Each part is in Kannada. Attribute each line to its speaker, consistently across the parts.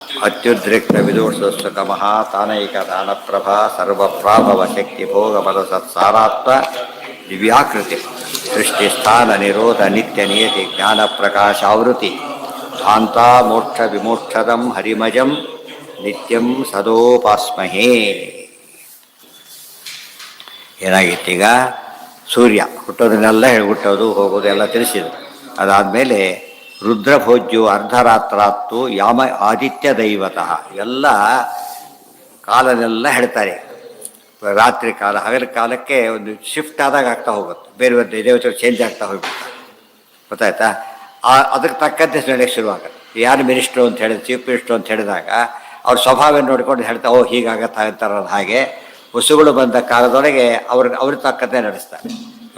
Speaker 1: ಅತ್ಯುದ್ರಿಕ್ತ ವಿದೂಷಸ್ತುಕಮಃ ತಾನೈಕ ದಾನಪ್ರಭಾ ಸರ್ವಪ್ರಾಭವ ಶಕ್ತಿ ಭೋಗ ಬಲ ಸತ್ಸಾರಾತ್ಮ ದಿವ್ಯಾಕೃತಿ ಸೃಷ್ಟಿಸ್ಥಾನ ನಿರೋಧ ನಿತ್ಯ ನಿಯತಿ ಜ್ಞಾನ ಪ್ರಕಾಶಾವೃತಿ ಧಾಂತ ಮೋಕ್ಷ ವಿಮೋಕ್ಷದಂ ಹರಿಮಜಂ ನಿತ್ಯಂ ಸದೋಪಾಸ್ಮಹೇ. ಏನಾಗಿತ್ತೀಗ ಸೂರ್ಯ ಹುಟ್ಟೋದನ್ನೆಲ್ಲ ಹುಟ್ಟೋದು ಹೋಗೋದು ಎಲ್ಲ ತಿಳಿಸಿದ್ರು. ಅದಾದಮೇಲೆ ರುದ್ರಭೋಜ್ಯು ಅರ್ಧರಾತ್ರಾತ್ತು ಯಾಮ ಆದಿತ್ಯ ದೈವತಃ ಎಲ್ಲ ಕಾಲನೆಲ್ಲ ಹೇಳ್ತಾರೆ. ರಾತ್ರಿ ಕಾಲ ಹಗಲ ಕಾಲಕ್ಕೆ ಒಂದು ಶಿಫ್ಟ್ ಆದಾಗ ಆಗ್ತಾ ಹೋಗುತ್ತೆ, ಬೇರೆ ಬೇರೆ ದೇವತೆಗಳು ಚೇಂಜ್ ಆಗ್ತಾ ಹೋಗ್ಬಿಡ್ತಾರೆ. ಗೊತ್ತಾಯ್ತಾ? ಅದಕ್ಕೆ ತಕ್ಕಂತೆ ನಡೆಯಕ್ಕೆ ಶುರುವಾಗುತ್ತೆ. ಯಾರು ಮಿನಿಸ್ಟ್ರು ಅಂತ ಹೇಳಿದ, ಚೀಫ್ ಮಿನಿಸ್ಟ್ರು ಅಂತ ಹೇಳಿದಾಗ ಅವ್ರ ಸ್ವಭಾವ ನೋಡ್ಕೊಂಡು ಹೇಳ್ತಾ ಹೀಗಾಗತ್ತಾ ಅಂತಾರದು. ಹಾಗೆ ವಸುಗಳು ಬಂದ ಕಾಲದೊಳಗೆ ಅವ್ರಿಗೆ ತಕ್ಕಂತೆ ನಡೆಸ್ತಾರೆ.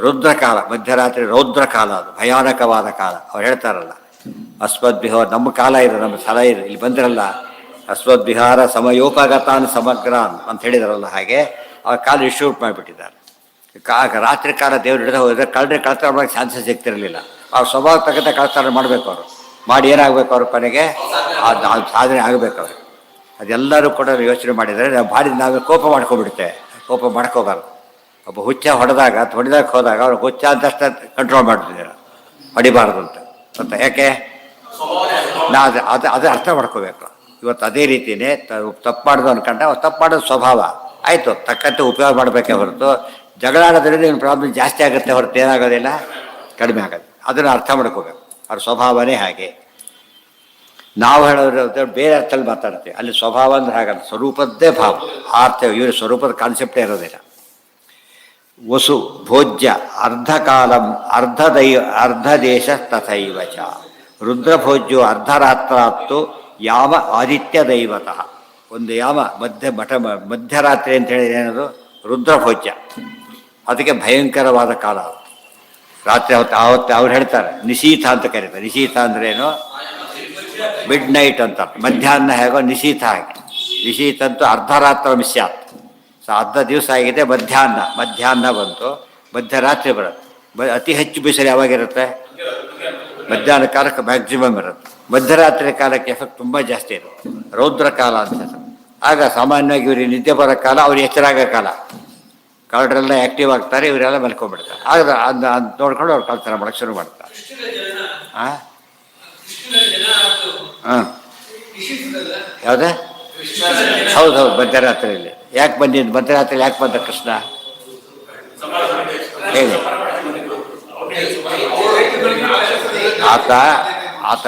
Speaker 1: ರುದ್ರಕಾಲ, ಮಧ್ಯರಾತ್ರಿ ರೌದ್ರ ಕಾಲ, ಅದು ಭಯಾನಕವಾದ ಕಾಲ. ಅವ್ರು ಹೇಳ್ತಾರಲ್ಲ ಅಸ್ಮದ್ವಿಹಾರ, ನಮ್ಮ ಕಾಲ ಇದೆ, ನಮ್ಮ ಸ್ಥಳ ಇದೆ, ಇಲ್ಲಿ ಬಂದಿರಲ್ಲ ಅಸ್ಮದ್ವಿಹಾರ ಸಮಯೋಪಗತಾನ್ ಸಮಗ್ರಾನ್ ಅಂತ ಹೇಳಿದಾರಲ್ಲ, ಹಾಗೆ ಅವ್ರ ಕಾಲ ಇಶ್ಯೂಟ್ ಮಾಡಿಬಿಟ್ಟಿದ್ದಾರೆ. ರಾತ್ರಿ ಕಾಲ ದೇವ್ರು ಹಿಡಿದ ಹೋದರೆ ಕಳ್ತನ ಮಾಡೋಕ್ಕೆ ಚಾನ್ಸಸ್ ಸಿಗ್ತಿರಲಿಲ್ಲ. ಅವ್ರ ಸ್ವಭಾವ ತಕ್ಕಂತೆ ಕಳ್ತನ ಮಾಡಬೇಕು. ಅವರು ಮಾಡಿ ಏನಾಗಬೇಕು, ಅವ್ರ ಕೊನೆಗೆ ಅದು ಸಾಧನೆ ಆಗಬೇಕು. ಅವ್ರಿಗೆ ಅದೆಲ್ಲರೂ ಕೂಡ ಯೋಚನೆ ಮಾಡಿದರೆ ನಾವೇ ಕೋಪ ಮಾಡ್ಕೊಬಿಡ್ತೇವೆ. ಕೋಪ ಮಾಡ್ಕೋಬಾರ್ದು. ಒಬ್ಬ ಹುಚ್ಚ ಹೊಡೆದಾಗ ಹೋದಾಗ ಅವ್ರು ಹುಚ್ಚ ಅಂತಷ್ಟು ಕಂಟ್ರೋಲ್ ಮಾಡ್ತಿದ್ದೀರ, ಹೊಡಿಬಾರ್ದು ಅಂತ. ಗೊತ್ತಾ ಯಾಕೆ? ಅದು ಅರ್ಥ ಮಾಡ್ಕೋಬೇಕು. ಇವತ್ತು ಅದೇ ರೀತಿಯೇ ತಪ್ಪು ಮಾಡೋದು ಅನ್ಕೊಂಡ ತಪ್ಪು ಮಾಡೋದು ಸ್ವಭಾವ ಆಯಿತು, ತಕ್ಕಂತೆ ಉಪಯೋಗ ಮಾಡಬೇಕೇ ಹೊರತು ಜಗಳ ಆಡೋದ್ರಿಂದ ಏನು ಪ್ರಾಬ್ಲಮ್ ಜಾಸ್ತಿ ಆಗುತ್ತೆ ಹೊರತು ಏನಾಗೋದಿಲ್ಲ, ಕಡಿಮೆ ಆಗೋದು. ಅದನ್ನು ಅರ್ಥ ಮಾಡ್ಕೋಬೇಕು. ಅವ್ರ ಸ್ವಭಾವನೇ ಹಾಗೆ. ನಾವು ಹೇಳೋದು ಬೇರೆ ಅರ್ಥದಲ್ಲಿ ಮಾತಾಡ್ತೀವಿ, ಅಲ್ಲಿ ಸ್ವಭಾವ ಅಂದ್ರೆ ಹಾಗಲ್ಲ, ಸ್ವರೂಪದ್ದೇ ಭಾವ. ಆ ಅರ್ಥ ಇವರು ಸ್ವರೂಪದ ಕಾನ್ಸೆಪ್ಟೇ ಇರೋದಿಲ್ಲ. ವಸು ಭೋಜ್ಯ ಅರ್ಧಕಾಲಂ ಅರ್ಧ ದೇಶ ತಥೈವ ಚ ರುದ್ರಭೋಜ್ಯು ಅರ್ಧರಾತ್ರಾತ್ತು ಯಾಮ ಆದಿತ್ಯ ದೈವತಃ. ಒಂದು ಯಾಮ ಮಧ್ಯರಾತ್ರಿ ಅಂತ ಹೇಳಿದ್ರೆ ಏನದು ರುದ್ರಭೋಜ್ಯ. ಅದಕ್ಕೆ ಭಯಂಕರವಾದ ಕಾಲ. ರಾತ್ರಿ ಆವತ್ತು ಅವ್ರು ಹೇಳ್ತಾರೆ ನಿಶೀಥ ಅಂತ ಕರೀತಾರೆ. ನಿಶೀಥ ಅಂದ್ರೆ ಏನು? ಮಿಡ್ ನೈಟ್ ಅಂತ. ಮಧ್ಯಾಹ್ನ ಹೇಗೋ ನಿಶೀಥ ಹಾಗೆ. ನಿಶೀಥ ಅಂತೂ ಅರ್ಧರಾತ್ರ ಮಿಸ್ಯಾತ್. ಅರ್ಧ ದಿವಸ ಆಗಿದೆ, ಮಧ್ಯಾಹ್ನ ಬಂತು, ಮಧ್ಯರಾತ್ರಿ ಬರುತ್ತೆ. ಅತಿ ಹೆಚ್ಚು ಬಿಸಿಲು ಯಾವಾಗಿರುತ್ತೆ? ಮಧ್ಯಾಹ್ನ ಕಾಲಕ್ಕೆ ಮ್ಯಾಕ್ಸಿಮಮ್ ಇರುತ್ತೆ. ಮಧ್ಯರಾತ್ರಿ ಕಾಲಕ್ಕೆ ಎಫೆಕ್ಟ್ ತುಂಬ ಜಾಸ್ತಿ ಇರುತ್ತೆ. ರೌದ್ರ ಕಾಲ ಅಂತ. ಆಗ ಸಾಮಾನ್ಯವಾಗಿ ಇವ್ರಿಗೆ ನಿದ್ದೆ ಬರೋ ಕಾಲ, ಅವ್ರು ಎಚ್ಚರಾಗೋ ಕಾಲ. ಕಳ್ಳರೆಲ್ಲ ಆ್ಯಕ್ಟಿವ್ ಆಗ್ತಾರೆ, ಇವರೆಲ್ಲ ಮಲ್ಕೊಂಡ್ಬಿಡ್ತಾರೆ. ಆಗ ಅದು ನೋಡ್ಕೊಂಡು ಅವ್ರು ಕಳ್ತನ ಮಾಡೋಕ್ಕೆ ಶುರು ಮಾಡ್ತಾರೆ. ಹಾಂ ಯಾವುದೇ? ಹೌದು, ಮಧ್ಯರಾತ್ರಿಯಲ್ಲಿ ಯಾಕೆ ಬಂದಿದ್ದು? ಮಧ್ಯರಾತ್ರಿಯಲ್ಲಿ ಯಾಕೆ ಬಂದ ಕೃಷ್ಣ ಹೇಳಿ? ಆತ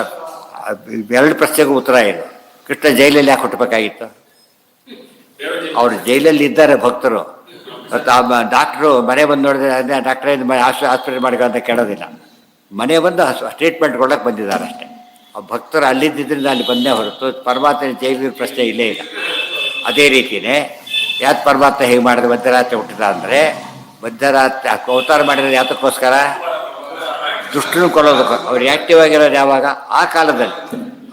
Speaker 1: ಎರಡು ಪ್ರಶ್ನೆಗೂ ಉತ್ತರ ಏನು. ಕೃಷ್ಣ ಜೈಲಲ್ಲಿ ಯಾಕೆ ಹುಟ್ಟಬೇಕಾಗಿತ್ತು? ಅವರು ಜೈಲಲ್ಲಿ ಇದ್ದಾರೆ ಭಕ್ತರು. ಮತ್ತು ಡಾಕ್ಟ್ರು ಮನೆ ಬಂದು ನೋಡಿದ್ರೆ ಡಾಕ್ಟ್ರೇ ಹಾಸ್ಪಿಟಲ್ ಮಾಡಿಕೊ ಅಂತ ಕೇಳೋದಿಲ್ಲ. ಮನೆ ಬಂದು ಟ್ರೀಟ್ಮೆಂಟ್ ಕೊಡೋಕ್ಕೆ ಬಂದಿದ್ದಾರೆ ಅಷ್ಟೇ. ಆ ಭಕ್ತರು ಅಲ್ಲಿದ್ದರಿಂದ ಅಲ್ಲಿ ಬಂದೇ ಹೊರತು ಪರಮಾತ್ಮ ಜೈಲಿನ ಪ್ರಶ್ನೆ ಇಲ್ಲೇ ಇಲ್ಲ. ಅದೇ ರೀತಿಯೇ ಯಾಕೆ ಪರಮಾತ್ಮ ಹೇಗೆ ಮಾಡಿದ್ರೆ ಮಧ್ಯರಾತ್ರಿ ಹುಟ್ಟಿದ ಅಂದರೆ, ಮಧ್ಯರಾತ್ರಿ ಅವತಾರ ಮಾಡಿರೋದು ಯಾತಕ್ಕೋಸ್ಕರ? ದುಷ್ಟನ್ನು ಕೊಡೋದಕ್ಕೆ. ಅವ್ರು ಆ್ಯಕ್ಟಿವ್ ಆಗಿರೋದು ಯಾವಾಗ? ಆ ಕಾಲದಲ್ಲಿ,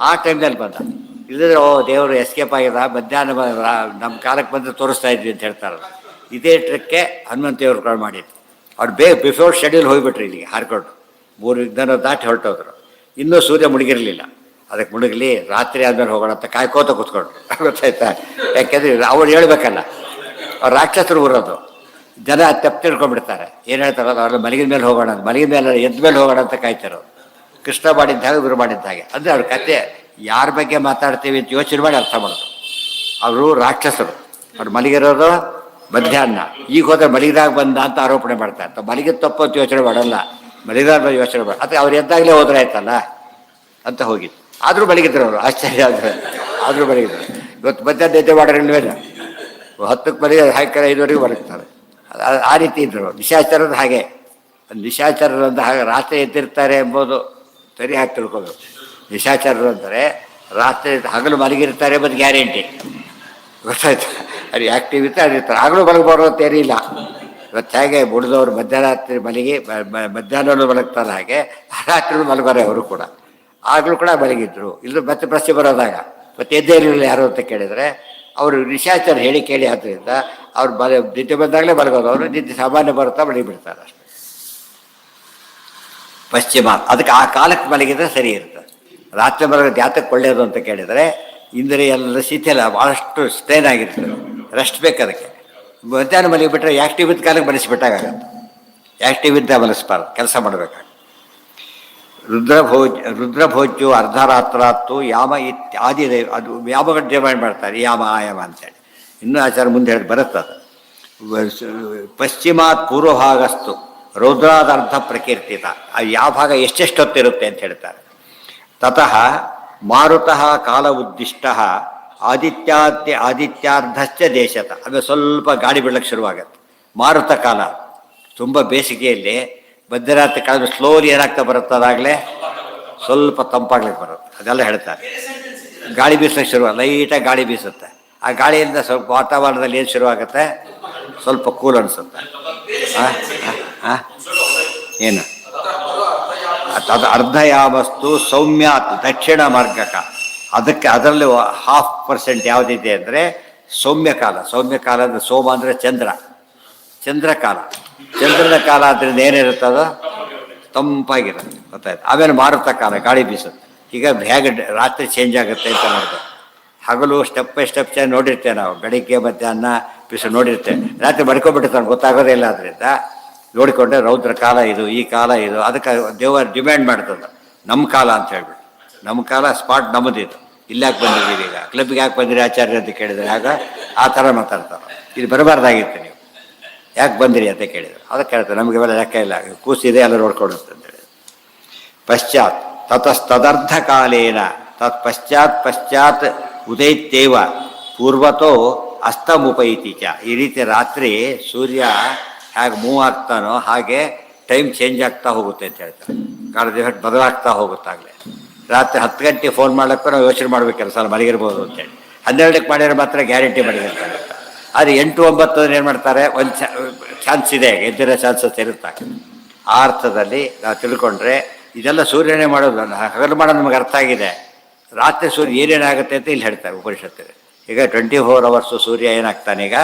Speaker 1: ಆ ಟೈಮ್ನಲ್ಲಿ ಬಂದ. ಇಲ್ಲದ್ರೆ ದೇವರು ಎಸ್ಕೇಪ್ ಆಗಿದ, ಮಧ್ಯಾಹ್ನ ನಮ್ಮ ಕಾಲಕ್ಕೆ ಬಂದು ತೋರಿಸ್ತಾ ಇದ್ವಿ ಅಂತ ಹೇಳ್ತಾರಲ್ಲ. ಇದೇ ಟ್ರಿಕ್ಕೆ ಹನುಮಂತ ದೇವ್ರುಗಳು ಮಾಡಿದ್ರು. ಅವ್ರು ಬಿಫೋರ್ ಶೆಡ್ಯೂಲ್ ಹೋಗಿಬಿಟ್ರು ಇಲ್ಲಿಗೆ ಹಾರ್ಕೊಂಡು. 3 ವಿಘ್ನ ದಾಟಿ ಹೊರಟೋದ್ರು. ಇನ್ನೂ ಸೂರ್ಯ ಮುಳುಗಿರಲಿಲ್ಲ. ಅದಕ್ಕೆ ಮುಳುಗಲಿ ರಾತ್ರಿ ಆದಮೇಲೆ ಹೋಗೋಣ ಅಂತ ಕಾಯ್ಕೋತ ಕೂತ್ಕೊಂಡ್ರು. ಗೊತ್ತಾಯ್ತಾ? ಯಾಕೆಂದರೆ ಅವ್ರು ಹೇಳ್ಬೇಕಲ್ಲ, ಅವ್ರು ರಾಕ್ಷಸರು ಊರೋದು. ಜನ ತಪ್ಪು ತಿಳ್ಕೊಂಡ್ಬಿಡ್ತಾರೆ. ಏನು ಹೇಳ್ತಾರೋ ಅವ್ರೆಲ್ಲ ಮಲಗಿದ ಮೇಲೆ ಹೋಗೋಣ, ಮಲಗಿದ ಮೇಲೆ ಎದ್ದ ಮೇಲೆ ಹೋಗೋಣ ಅಂತ ಕಾಯ್ತಾರೋ. ಕೃಷ್ಣ ಮಾಡಿದ್ದ ಹಾಗೆ ಇವರು ಮಾಡಿದ್ದ ಹಾಗೆ. ಅಂದರೆ ಅವ್ರ ಕತೆ ಯಾರ ಬಗ್ಗೆ ಮಾತಾಡ್ತೀವಿ ಅಂತ ಯೋಚನೆ ಮಾಡಿ ಅರ್ಥ ಮಾಡೋದು. ಅವರು ರಾಕ್ಷಸರು. ಅವ್ರು ಮಲಗಿರೋದು ಮಧ್ಯಾಹ್ನ, ಈಗ ಹೋದ್ರೆ ಮಲಗಿದಾಗ ಬಂದ ಅಂತ ಆರೋಪಣೆ ಮಾಡ್ತಾರೆ. ಮಲಗಿದ ತಪ್ಪು ಅಂತ ಯೋಚನೆ ಮಾಡಲ್ಲ, ಮಲಗಿದಾಗ ಯೋಚನೆ ಮಾಡಿ. ಅಥವಾ ಅವ್ರು ಎದ್ದಾಗಲೇ ಹೋದ್ರೆ ಆಯ್ತಲ್ಲ ಅಂತ ಹೋಗಿತ್ತು. ಆದರೂ ಮಲಗಿದ್ರು ಅವರು. ಆಶ್ಚರ್ಯ ಆದರೂ ಮಲಗಿದ್ರು. ಇವತ್ತು ಮಧ್ಯಾಹ್ನ ನಿದ್ದೆ ಮಾಡೋರಿಲ್ವೇ? 10ಕ್ಕೆ ಮಲಗಿ ಸಾಯಂಕಾಲ 5ವರೆಗೂ ಮಲಗ್ತಾರೆ. ಆ ರೀತಿ ಇದ್ದರು. ನಿಶಾಚರದ ಹಾಗೆ. ನಿಶಾಚರರು ಅಂತ ಹಾಗೆ ರಾತ್ರಿ ಎದ್ದಿರ್ತಾರೆ ಎಂಬುದು ಸರಿ ಹಾಕಿ ತಿಳ್ಕೋಬೇಕು. ನಿಶಾಚರರು ಅಂದರೆ ರಾತ್ರಿ ಹಗಲು ಮಲಗಿರ್ತಾರೆ ಮತ್ತು ಗ್ಯಾರಂಟಿ. ಗೊತ್ತಾಯ್ತು? ಅದು ಆ್ಯಕ್ಟಿವ್ ಇರ್ತಾರೆ, ಅದಿರ್ತಾರೆ. ಹಗಲು ಮಲಗಬಾರ್ದು ಅಂತ ಏನಿಲ್ಲ. ಇವತ್ತು ಹೇಗೆ ಬುಡ್ದವ್ರು ಮಧ್ಯರಾತ್ರಿ ಮಲಗಿ ಮಧ್ಯಾಹ್ನವೂ ಮಲಗ್ತಾರೆ, ಹಾಗೆ ರಾತ್ರಿ ಮಲಗೋರೆ ಅವರು ಕೂಡ. ಆಗಲೂ ಕೂಡ ಮಲಗಿದ್ರು. ಇಲ್ಲೂ ಮತ್ತೆ ಪ್ರಶ್ನೆ ಬರೋದಾಗ ಮತ್ತೆ ಎದ್ದೇ ಇರಲಿಲ್ಲ ಯಾರು ಅಂತ ಕೇಳಿದರೆ, ಅವರು ನಿಶಾಚರ ಹೇಳಿ ಕೇಳಿ ಆದ್ದರಿಂದ ಅವ್ರು ನಿದ್ದೆ ಬಂದಾಗಲೇ ಮಲಗೋದು. ಅವರು ನಿದ್ದೆ ಸಾಮಾನ್ಯ ಬರುತ್ತಾ ಮಲಗಿಬಿಡ್ತಾರೆ ಅಷ್ಟೇ. ಪಶ್ಚಿಮ ಅದಕ್ಕೆ ಆ ಕಾಲಕ್ಕೆ ಮಲಗಿದ್ರೆ ಸರಿ ಇರ್ತದೆ. ರಾತ್ರಿ ಮಲಗೋದು ಯಾತಕ್ಕೆ ಒಳ್ಳೆಯದು ಅಂತ ಕೇಳಿದರೆ, ಇಂದ್ರಿಯ ಎಲ್ಲ ಶಿಥಿಲ ಭಾಳಷ್ಟು ಸ್ಟ್ರೈನ್ ಆಗಿರ್ತದೆ, ರೆಸ್ಟ್ ಬೇಕು ಅದಕ್ಕೆ. ಮಧ್ಯಾಹ್ನ ಮಲಗಿಬಿಟ್ರೆ ಆ್ಯಕ್ಟಿವ್ ಇದ್ದ ಕಾಲಕ್ಕೆ ಮನಸ್ಬಿಟ್ಟಾಗತ್ತೆ, ಆ್ಯಕ್ಟಿವ್ ಇದ್ದ ಮನಸ್ಬಾರ್ದು, ಕೆಲಸ ಮಾಡಬೇಕಾಗ. ರುದ್ರಭೋಜ್ಯು ಅರ್ಧರಾತ್ರಾತ್ತು ಯಾಮ ಆದಿ ಅದು ಯಾಮಗಳು ಡಿವೈಡ್ ಮಾಡ್ತಾರೆ, ಯಾಮ ಆಯಾಮ ಅಂತೇಳಿ. ಇನ್ನೂ ಆಚಾರ ಮುಂದೆ ಹೇಳಿ ಬರುತ್ತದೆ. ಪಶ್ಚಿಮಾತ್ ಪೂರ್ವಭಾಗಸ್ತು ರೌದ್ರಾದರ್ಧ ಪ್ರಕೀರ್ತಿತ, ಅದು ಯಾವ ಭಾಗ ಎಷ್ಟೆಷ್ಟೊತ್ತಿರುತ್ತೆ ಅಂತ ಹೇಳ್ತಾರೆ. ತತಃ ಮಾರುತಃ ಕಾಲ ಉದ್ದಿಷ್ಟ ಆದಿತ್ಯಾರ್ಧಶ್ಚ ದೇಶತ, ಅದು ಸ್ವಲ್ಪ ಗಾಳಿ ಬೀಳಕ್ಕೆ ಶುರುವಾಗತ್ತೆ. ಮಾರುತ ಕಾಲ ತುಂಬ ಬೇಸಿಗೆಯಲ್ಲಿ ಮಧ್ಯರಾತ್ರಿ ಕಾಲ ಸ್ಲೋಲಿ ಏನಾಗ್ತಾ ಬರುತ್ತೆ, ಅದಾಗಲೇ ಸ್ವಲ್ಪ ತಂಪಾಗ್ಲಿಕ್ಕೆ ಬರುತ್ತೆ, ಅದೆಲ್ಲ ಹೇಳ್ತಾರೆ. ಗಾಳಿ ಬೀಸಕ್ಕೆ ಶುರು, ಲೈಟಾಗಿ ಗಾಳಿ ಬೀಸುತ್ತೆ. ಆ ಗಾಳಿಯಿಂದ ಸ್ವಲ್ಪ ವಾತಾವರಣದಲ್ಲಿ ಏನು ಶುರುವಾಗುತ್ತೆ, ಸ್ವಲ್ಪ ಕೂಲ್ ಅನಿಸುತ್ತೆ. ಏನು ಅದು ಅರ್ಧಯಾಮಸ್ತು ಸೌಮ್ಯಾತ್ ದಕ್ಷಿಣ ಮಾರ್ಗಕ, ಅದಕ್ಕೆ ಅದರಲ್ಲಿ 0.5% ಯಾವುದಿದೆ ಅಂದರೆ ಸೌಮ್ಯಕಾಲ. ಸೌಮ್ಯಕಾಲ ಅಂದರೆ ಸೋಮ ಅಂದರೆ ಚಂದ್ರಕಾಲ. ಚಂದ್ರನ ಕಾಲ ಅದರಿಂದ ಏನಿರುತ್ತದೋ ತಂಪಾಗಿರುತ್ತೆ, ಗೊತ್ತಾಯ್ತು. ಆಮೇಲೆ ಮಾರುತ ಕಾಲ, ಗಾಳಿ ಬೀಸುತ್ತೆ. ಈಗ ಹೇಗೆ ರಾತ್ರಿ ಚೇಂಜ್ ಆಗುತ್ತೆ ಅಂತ ನೋಡಿದೆ. ಹಗಲು ಸ್ಟೆಪ್ ಬೈ ಸ್ಟೆಪ್ ಚೇಂಜ್ ನೋಡಿರ್ತೇವೆ ನಾವು, ಬೆಳಿಗ್ಗೆ ಮಧ್ಯಾಹ್ನ ಬಿಸಿ ನೋಡಿರ್ತೇವೆ. ರಾತ್ರಿ ಮಡ್ಕೊಂಡ್ಬಿಟ್ಟಿರ್ತಾನೆ, ಗೊತ್ತಾಗೋದೇ ಇಲ್ಲ. ಅದರಿಂದ ನೋಡಿಕೊಂಡ್ರೆ ರೌದ್ರ ಕಾಲ ಇದು, ಈ ಕಾಲ ಇದು. ಅದಕ್ಕೆ ದೇವರ ಡಿಮ್ಯಾಂಡ್ ಮಾಡ್ತದೆ ನಮ್ಮ ಕಾಲ ಅಂತ ಹೇಳ್ಬಿಟ್ಟು. ನಮ್ಮ ಕಾಲ ಸ್ಪಾಟ್ ನಮ್ಮದಿದು, ಇಲ್ಲಿ ಯಾಕೆ ಬಂದಿದ್ದೀವಿ, ಈಗ ಕ್ಲಬ್ಗೆ ಯಾಕೆ ಬಂದಿರಿ ಆಚಾರ್ಯ ಅಂತ ಕೇಳಿದರೆ ಆಗ ಆ ಥರ ಮಾತಾಡ್ತಾರೆ. ಇದು ಬರಬಾರ್ದಾಗಿತ್ತು, ನೀವು ಯಾಕೆ ಬಂದಿರಿ ಅಂತ ಕೇಳಿದ್ರು. ಅದಕ್ಕೆ ಹೇಳ್ತಾರೆ ನಮಗೆ ಇವೆಲ್ಲ ಲೆಕ್ಕ ಇಲ್ಲ, ಕೂಸಿದೆ ಎಲ್ಲ ನೋಡ್ಕೊಡುತ್ತೆ ಅಂತೇಳಿ. ಪಶ್ಚಾತ್ ತತಸ್ತದರ್ಧ ಕಾಲೇನ ಪಶ್ಚಾತ್ ಉದೈತ್ಯೇವ ಪೂರ್ವತೋ ಅಸ್ತಮುಪೈತಿ ಚ. ಈ ರೀತಿ ರಾತ್ರಿ ಸೂರ್ಯ ಹೇಗೆ ಮೂವ್ ಆಗ್ತಾನೋ ಹಾಗೆ ಟೈಮ್ ಚೇಂಜ್ ಆಗ್ತಾ ಹೋಗುತ್ತೆ ಅಂತ ಹೇಳ್ತಾರೆ. ಕಾಲ ಬದಲಾಗ್ತಾ ಹೋಗುತ್ತಾಗಲೇ. ರಾತ್ರಿ 10 ಗಂಟೆ ಫೋನ್ ಮಾಡ್ಲಿಕ್ಕೂ ನಾವು ಯೋಚನೆ ಮಾಡ್ಬೇಕು, ಕೆಲಸ ಮಲಗಿರ್ಬೋದು ಅಂತೇಳಿ. 12ಕ್ಕೆ ಮಾಡಿದ್ರೆ ಮಾತ್ರ ಗ್ಯಾರಂಟಿ ಮಲಗಿರ್ತಾರೆ. ಆದರೆ 8, 9 ಏನು ಮಾಡ್ತಾರೆ, ಒಂದು ಚಾನ್ಸ್ ಇದೆ, ಎದ್ದಿರೋ ಚಾನ್ಸಸ್ ಇರುತ್ತೆ. ಆ ಅರ್ಥದಲ್ಲಿ ನಾವು ತಿಳ್ಕೊಂಡ್ರೆ ಇದೆಲ್ಲ ಸೂರ್ಯನೇ ಮಾಡೋದು. ಹಗಲು ಮಾಡೋದು ನಮಗೆ ಅರ್ಥ ಆಗಿದೆ, ರಾತ್ರಿ ಸೂರ್ಯ ಏನೇನಾಗುತ್ತೆ ಅಂತ ಇಲ್ಲಿ ಹೇಳ್ತಾರೆ ಉಪನಿಷತ್ತಿಗೆ. ಈಗ 24 hours ಸೂರ್ಯ ಏನಾಗ್ತಾನೆ, ಈಗ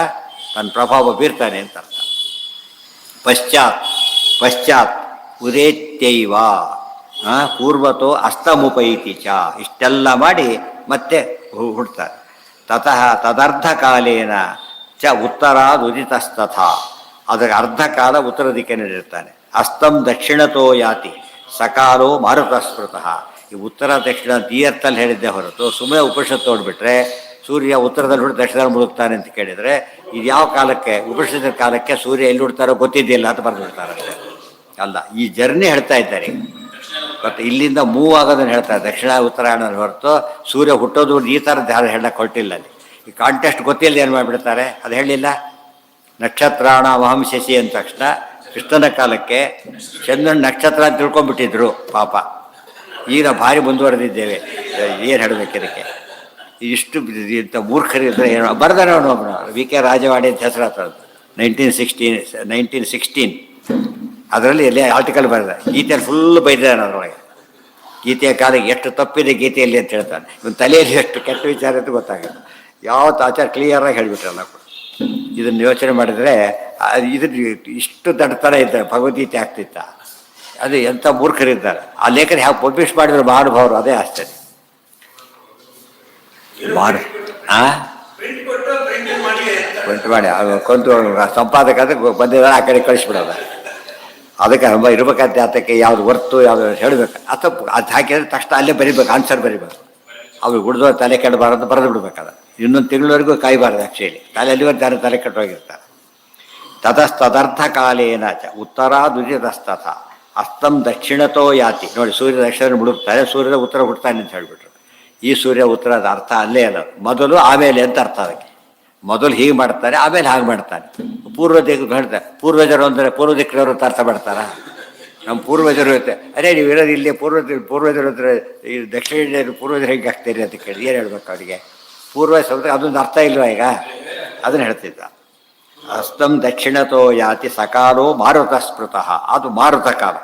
Speaker 1: ತನ್ನ ಪ್ರಭಾವ ಬೀರ್ತಾನೆ ಅಂತ ಅರ್ಥ. ಪಶ್ಚಾತ್ ಉದೇತ್ಯೈವ ಪೂರ್ವತೋ ಅಸ್ತಮುಪೈತಿ ಚ. ಇಷ್ಟೆಲ್ಲ ಮಾಡಿ ಮತ್ತೆ ಹುಡ್ತಾರೆ. ತತಃ ತದರ್ಧ ಕಾಲೇನ ಚ ಉತ್ತರಾದ್ ಉದಿತಸ್ತಥ. ಅದಕ್ಕೆ ಅರ್ಧ ಕಾಲ ಉತ್ತರ ದಿಕ್ಕಿನಲ್ಲಿರ್ತಾನೆ. ಅಸ್ತಂ ದಕ್ಷಿಣತೋ ಯಾತಿ ಸಕಾಲೋ ಮಾರುತಸ್ಮೃತಃ. ಈ ಉತ್ತರ ದಕ್ಷಿಣ ಈ ಅರ್ಥಲ್ಲಿ ಹೇಳಿದ್ದೆ ಹೊರತು ಸುಮ್ಮನೆ ಉಪನಿಷತ್ತು ನೋಡಿಬಿಟ್ರೆ ಸೂರ್ಯ ಉತ್ತರದಲ್ಲಿ ಹುಟ್ಟು ದಕ್ಷಿಣದಲ್ಲಿ ಮುಳುಗ್ತಾನೆ ಅಂತ ಕೇಳಿದರೆ ಇದು ಯಾವ ಕಾಲಕ್ಕೆ, ಉಪನಿಷತ್ತಿನ ಕಾಲಕ್ಕೆ ಸೂರ್ಯ ಎಲ್ಲಿ ಹುಡ್ತಾರೋ ಗೊತ್ತಿದ್ದಿಲ್ಲ ಅಂತ ಬರೆದುಬಿಡ್ತಾರಷ್ಟೇ. ಅಲ್ಲ, ಈ ಜರ್ನಿ ಹೇಳ್ತಾ ಇದ್ದಾರೆ. ಮತ್ತು ಇಲ್ಲಿಂದ ಮೂವ್ ಆಗೋದನ್ನು ಹೇಳ್ತಾರೆ, ದಕ್ಷಿಣ ಉತ್ತರಾಯಣ ಹೊರತು ಸೂರ್ಯ ಹುಟ್ಟೋದು ಈ ಥರದ್ದು ಯಾರು ಹೇಳಕ್ಕೆ ಹೊರಟಿಲ್ಲ. ಅಲ್ಲಿ ಈ ಕಾಂಟೆಸ್ಟ್ ಗೊತ್ತಿಲ್ಲ ಏನು ಮಾಡಿಬಿಡ್ತಾರೆ, ಅದು ಹೇಳಿಲ್ಲ. ನಕ್ಷತ್ರಾಣ ವಹಂ ಶಶಿ ಅಂದ ತಕ್ಷಣ ಕೃಷ್ಣನ ಕಾಲಕ್ಕೆ ಚಂದ್ರನ ನಕ್ಷತ್ರ ಅಂತ ತಿಳ್ಕೊಂಡ್ಬಿಟ್ಟಿದ್ರು ಪಾಪ. ಈಗ ಭಾರಿ ಮುಂದುವರೆದಿದ್ದೇವೆ, ಏನು ಹೇಳಬೇಕು ಇದಕ್ಕೆ. ಇಷ್ಟು ಇಂಥ ಮೂರ್ಖರಿದ್ರೆ ಏನೋ ಬರ್ದಾನೆ ಒಬ್ಬನು ವಿ.ಕೆ. ರಾಜವಾಡಿ ಅಂತ ಹೆಸರು ಆಗ್ತದೆ. 1916 ಅದರಲ್ಲಿ ಎಲ್ಲಿ ಆರ್ಟಿಕಲ್ ಬರೆದ. ಗೀತೆಯಲ್ಲಿ ಫುಲ್ ಬೈದಾನೆ ಅದರೊಳಗೆ. ಗೀತೆಯ ಕಾಲಕ್ಕೆ ಎಷ್ಟು ತಪ್ಪಿದೆ ಗೀತೆಯಲ್ಲಿ ಅಂತ ಹೇಳ್ತಾನೆ. ಇವನು ತಲೆಯಲ್ಲಿ ಎಷ್ಟು ಕೆಟ್ಟ ವಿಚಾರ ಅಂತ ಗೊತ್ತಾಗಲ್ಲ. ಯಾವತ್ತು ಆಚಾರ ಕ್ಲಿಯರಾಗಿ ಹೇಳಿಬಿಟ್ರಲ್ಲ. ಇದನ್ನು ಯೋಚನೆ ಮಾಡಿದರೆ ಇದ್ರ ಇಷ್ಟು ದಡ್ತನ ಇದ್ದಾರೆ, ಭಗವದ್ಗೀತೆ ಆಗ್ತಿತ್ತ. ಅದು ಎಂಥ ಮೂರ್ಖರಿದ್ದಾರೆ. ಆ ಲೇಖನ ಹ್ಯಾಗೆ ಪಬ್ಲಿಷ್ ಮಾಡಿದ್ರು ಮಹಾನುಭಾವರು, ಅದೇ ಆಶ್ಚರ್ಯ. ಪ್ರಿಂಟ್ ಮಾಡಿ ಕೊಂತು ಸಂಪಾದಕ ಅದಕ್ಕೆ ಬಂದಿದ್ದಾರೆ, ಆ ಕಡೆ ಕಳಿಸ್ಬಿಡೋದು. ಅದಕ್ಕೆ ಇರ್ಬೇಕಂತ ಆತಕ್ಕೆ ಯಾವ್ದು ಹೊರ್ತು ಯಾವ್ದು ಹೇಳಬೇಕು. ಅಥವಾ ಅದು ಹಾಕಿದ್ರೆ ತಕ್ಷಣ ಅಲ್ಲೇ ಬರಿಬೇಕು, ಆನ್ಸರ್ ಬರಿಬೇಕು. ಅವ್ರು ಹುಡ್ದೋ ತಲೆ ಕೆಡಬಾರದು ಬರೆದು ಬಿಡ್ಬೇಕಾದ. ಇನ್ನೊಂದು ತಿಂಗಳವರೆಗೂ ಕಾಯಬಾರ್ದು. ಆ್ಯಕ್ಚುಲಿ ತಲೆ ಅಲ್ಲಿವರೆಗೆ ಯಾರು ತಲೆ ಕೆಟ್ಟೋಗಿರ್ತಾರೆ. ತತಸ್ತದರ್ಥ ಕಾಲೇನ ಚ ಉತ್ತರಾದುದಿತಸ್ತಥ ಅಸ್ತಂ ದಕ್ಷಿಣತೋ ಯಾತಿ. ನೋಡಿ, ಸೂರ್ಯ ದಕ್ಷಿಣ ಮುಳುಗ್ತಾರೆ, ಸೂರ್ಯದ ಉತ್ತರ ಹುಡ್ತಾನೆ ಅಂತ ಹೇಳಿಬಿಟ್ರು. ಈ ಸೂರ್ಯ ಉತ್ತರದ ಅರ್ಥ ಅಲ್ಲೇ ಅಲ್ಲ, ಮೊದಲು ಆಮೇಲೆ ಅಂತ ಅರ್ಥ. ಅದಕ್ಕೆ ಮೊದಲು ಹೀಗೆ ಮಾಡ್ತಾರೆ, ಆಮೇಲೆ ಹಾಗೆ ಮಾಡ್ತಾನೆ. ಪೂರ್ವ ದಿಕ್ಕು ಹೇಳ್ತಾರೆ. ಪೂರ್ವಜರು ಅಂದರೆ ಪೂರ್ವ ದಿಕ್ಕಿನವರು ಅಂತ ಅರ್ಥ ಮಾಡ್ತಾರ. ನಮ್ಮ ಪೂರ್ವಜರು ಇರುತ್ತೆ. ಅದೇ ನೀವು ಇರೋದು ಇಲ್ಲಿ ಪೂರ್ವಜರು ಅಂದರೆ ಈ ದಕ್ಷಿಣ ಪೂರ್ವಜರು ಹೇಗೆ ಆಗ್ತೀರಿ ಅಂತ ಕೇಳಿ ಏನು ಹೇಳ್ಬೇಕು ಅವರಿಗೆ? ಪೂರ್ವ ಶಬ್ದ ಅದೊಂದು ಅರ್ಥ ಇಲ್ವಾ? ಈಗ ಅದನ್ನು ಹೇಳ್ತಿದ್ದ. ಅಸ್ತಂ ದಕ್ಷಿಣತೋ ಯಾತಿ ಸಕಾಲೋ ಮಾರುತ ಸ್ಮೃತಃ. ಅದು ಮಾರುತ ಕಾಲ.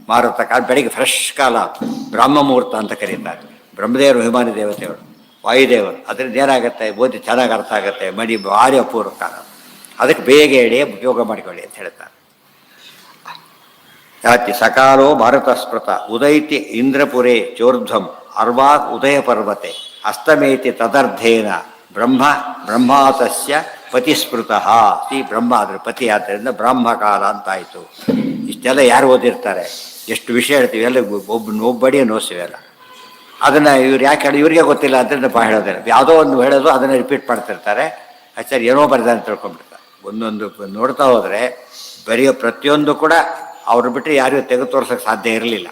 Speaker 1: ಮಾರುತ ಕಾಲ ಬೆಳಿಗ್ಗೆ ಫ್ರೆಶ್ ಕಾಲ, ಬ್ರಹ್ಮ ಮುಹೂರ್ತ ಅಂತ ಕರೀತಾರೆ. ಬ್ರಹ್ಮದೇವರು ಅಭಿಮಾನಿ ದೇವತೆಗಳು, ವಾಯುದೇವರು. ಅದರಿಂದ ಏನಾಗುತ್ತೆ, ಓದಿ ಚೆನ್ನಾಗಿ ಅರ್ಥ ಆಗುತ್ತೆ. ಮಡಿ ಭಾರಿ ಅಪೂರ್ವ ಕಾಲ. ಅದಕ್ಕೆ ಬೇಗ ಹೇಳಿ ಉಪಯೋಗ ಮಾಡಿಕೊಳ್ಳಿ ಅಂತ ಹೇಳ್ತಾರೆ. ಯಾತಿ ಸಕಾಲೋ ಮಾರುತ ಸ್ಮೃತ ಉದೈತಿ ಇಂದ್ರಪುರೇ ಚೋರ್ಧ್ವಂ ಅರ್ವಾಕ್ ಉದಯ ಪರ್ವತೆ ಅಸ್ತಮೇತಿ ತದರ್ಧೇನ ಬ್ರಹ್ಮಾತಸ್ಯ ಪತಿಸ್ಮೃತಃ. ಈ ಬ್ರಹ್ಮ ಅದ್ರ ಪತಿ ಆದ್ದರಿಂದ ಬ್ರಹ್ಮಕಾಲ ಅಂತಾಯಿತು. ಇಷ್ಟೆಲ್ಲ ಯಾರು ಓದಿರ್ತಾರೆ, ಎಷ್ಟು ವಿಷಯ ಹೇಳ್ತೀವಿ ಎಲ್ಲ ಒಬ್ಬಡಿಯೇ ನೋಸಿವೆಲ್ಲ. ಅದನ್ನು ಇವ್ರು ಯಾಕೆ ಹೇಳಿ ಇವ್ರಿಗೆ ಗೊತ್ತಿಲ್ಲ ಅಂತ ಹೇಳೋದಿಲ್ಲ. ಯಾವುದೋ ಒಂದು ಹೇಳೋದು ಅದನ್ನು ರಿಪೀಟ್ ಮಾಡ್ತಿರ್ತಾರೆ. ಆಚಾರ್ಯ ಏನೋ ಬರೆದ ಅಂತ ತಿಳ್ಕೊಂಡ್ಬಿಡ್ತಾರೆ. ಒಂದೊಂದು ನೋಡ್ತಾ ಹೋದರೆ ಬರೆಯೋ ಪ್ರತಿಯೊಂದು ಕೂಡ ಅವ್ರು ಬಿಟ್ಟರೆ ಯಾರಿಗೂ ತೆಗೆದು ತೋರ್ಸೋಕ್ಕೆ ಸಾಧ್ಯ ಇರಲಿಲ್ಲ.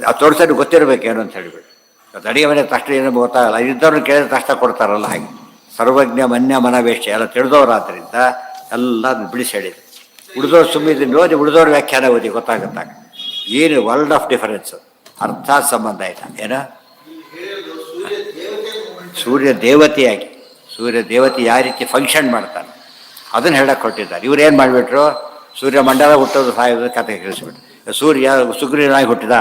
Speaker 1: ಅದು ತೋರಿಸೋದು ಗೊತ್ತಿರಬೇಕೇನು ಅಂತ ಹೇಳಿಬಿಟ್ಟು ಅದು ಅಡಿಗೆ ಮನೆ ತಕ್ಷಣ ಏನೋ ಗೊತ್ತಾಗಲ್ಲ. ಇದ್ದವ್ರನ್ನ ಕೇಳಿದ್ರೆ ತಕ್ಷಣ ಕೊಡ್ತಾರಲ್ಲ, ಹಾಗೆ ಸರ್ವಜ್ಞ ಮನ್ಯ ಮನವೇಶ ಎಲ್ಲ ತಿಳಿದವರಾದ್ರಿಂದ ಎಲ್ಲ ಬಿಡಿಸಿ ಹೇಳಿದ್ರು. ಉಳಿದವ್ರು ಸುಮ್ಮನೆ ನೋಡಿ ಉಳಿದವ್ರ ವ್ಯಾಖ್ಯಾನ ಓದಿ ಗೊತ್ತಾಗುತ್ತಾಗ ಏನು ವರ್ಲ್ಡ್ ಆಫ್ ಡಿಫರೆನ್ಸು, ಅರ್ಥ ಸಂಬಂಧ ಇಲ್ಲ. ಏನ ಸೂರ್ಯ ದೇವತೆಯಾಗಿ ಸೂರ್ಯ ದೇವತೆ ಯಾವ ರೀತಿ ಫಂಕ್ಷನ್ ಮಾಡ್ತಾನೆ ಅದನ್ನು ಹೇಳಕ್ಕೆ ಕೊಟ್ಟಿದ್ದಾರೆ. ಇವ್ರು ಏನು ಮಾಡಿಬಿಟ್ರು, ಸೂರ್ಯ ಮಂಡಲ ಹುಟ್ಟೋದು ಸಾಯೋದು ಕತೆ ಕೇಳಿಸ್ಬಿಟ್ರು. ಸೂರ್ಯ ಸುಗ್ರೀವನಾಗಿ ಹುಟ್ಟಿದ,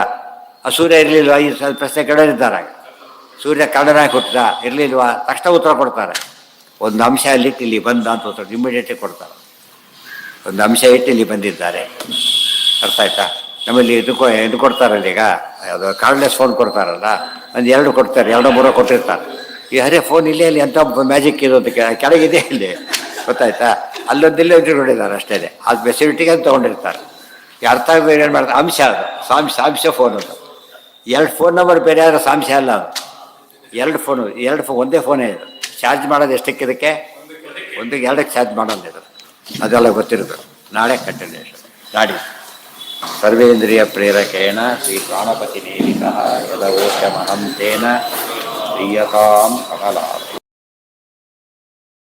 Speaker 1: ಆ ಸೂರ್ಯ ಇರಲಿಲ್ವಾ ಈ ಪ್ರಶ್ನೆ ಕೇಳೋರಿದ್ದಾರೆ. ಸೂರ್ಯ ಕಳ್ಳನಾಗಿ ಹುಟ್ಟಿದ ಇರಲಿಲ್ವಾ, ತಕ್ಷಣ ಉತ್ತರ ಕೊಡ್ತಾರೆ. ಒಂದು ಅಂಶ ಇಟ್ಟು ಇಲ್ಲಿ ಬಂದ ಅಂತ ಉತ್ತರ ಇಮ್ಮಿಡಿಯೇಟ್ಲಿ ಕೊಡ್ತಾರೆ. ಒಂದು ಅಂಶ ಇಟ್ಟು ಇಲ್ಲಿ ಬಂದಿದ್ದಾರೆ, ಅರ್ಥ ಆಯ್ತಾ? ನಮ್ಮಲ್ಲಿ ಇದು ಕೊಡ್ತಾರಲ್ಲ, ಈಗ ಅದು ಕಾರ್ಡ್ಲೆಸ್ ಫೋನ್ ಕೊಡ್ತಾರಲ್ಲ, ಒಂದು 2 ಕೊಡ್ತಾರೆ, 2-3 ಕೊಟ್ಟಿರ್ತಾರೆ. ಈ ಹರೇ ಫೋನ್ ಇಲ್ಲೇ ಇಲ್ಲಿ ಎಂಥ ಮ್ಯಾಜಿಕ್ ಇದು ಅಂತ ಕೆಳಗಿದೆ ಇಲ್ಲಿ, ಗೊತ್ತಾಯ್ತಾ? ಅಲ್ಲೊಂದಿಲ್ಲೇ ಇಟ್ಕೊಂಡಿದ್ದಾರೆ ಅಷ್ಟೇ. ಅದು ಫೆಸಿಲಿಟಿಗೆ ಅಂತ ತೊಗೊಂಡಿರ್ತಾರೆ. ಈ ಅರ್ಥ ಬೇರೆ ಏನು ಮಾಡ್ತಾರೆ, ಅಂಶ ಅದು ಸಾಂಶ ಫೋನ್ ಅದು. 2 ಫೋನ್ ನಂಬರ್ ಬೇರೆ ಆದರೆ ಸಾಂಶ ಅಲ್ಲ ಅದು. 2 ಫೋನು ಒಂದೇ ಫೋನೇ ಇದು. ಚಾರ್ಜ್ ಮಾಡೋದು ಎಷ್ಟಕ್ಕೆ ಇದಕ್ಕೆ? 1-2ಕ್ಕೆ ಚಾರ್ಜ್ ಮಾಡೋದು ಇದು. ಅದೆಲ್ಲ ಗೊತ್ತಿರೋದು. ನಾಳೆ ಕಂಟಿನ್ಯೂಷನ್ ನಾಡಿ. ಸರ್ವೇಂದ್ರಿಯ ಪ್ರೇರಕೇಣ ಶ್ರೀ ಪ್ರಾಣಪತಿ ನೇಮಿತಃ ಯದವೋಚಮಹಂ ತೇನ ಪ್ರಿಯತಾಂ ಕಮಲಾಭಿ.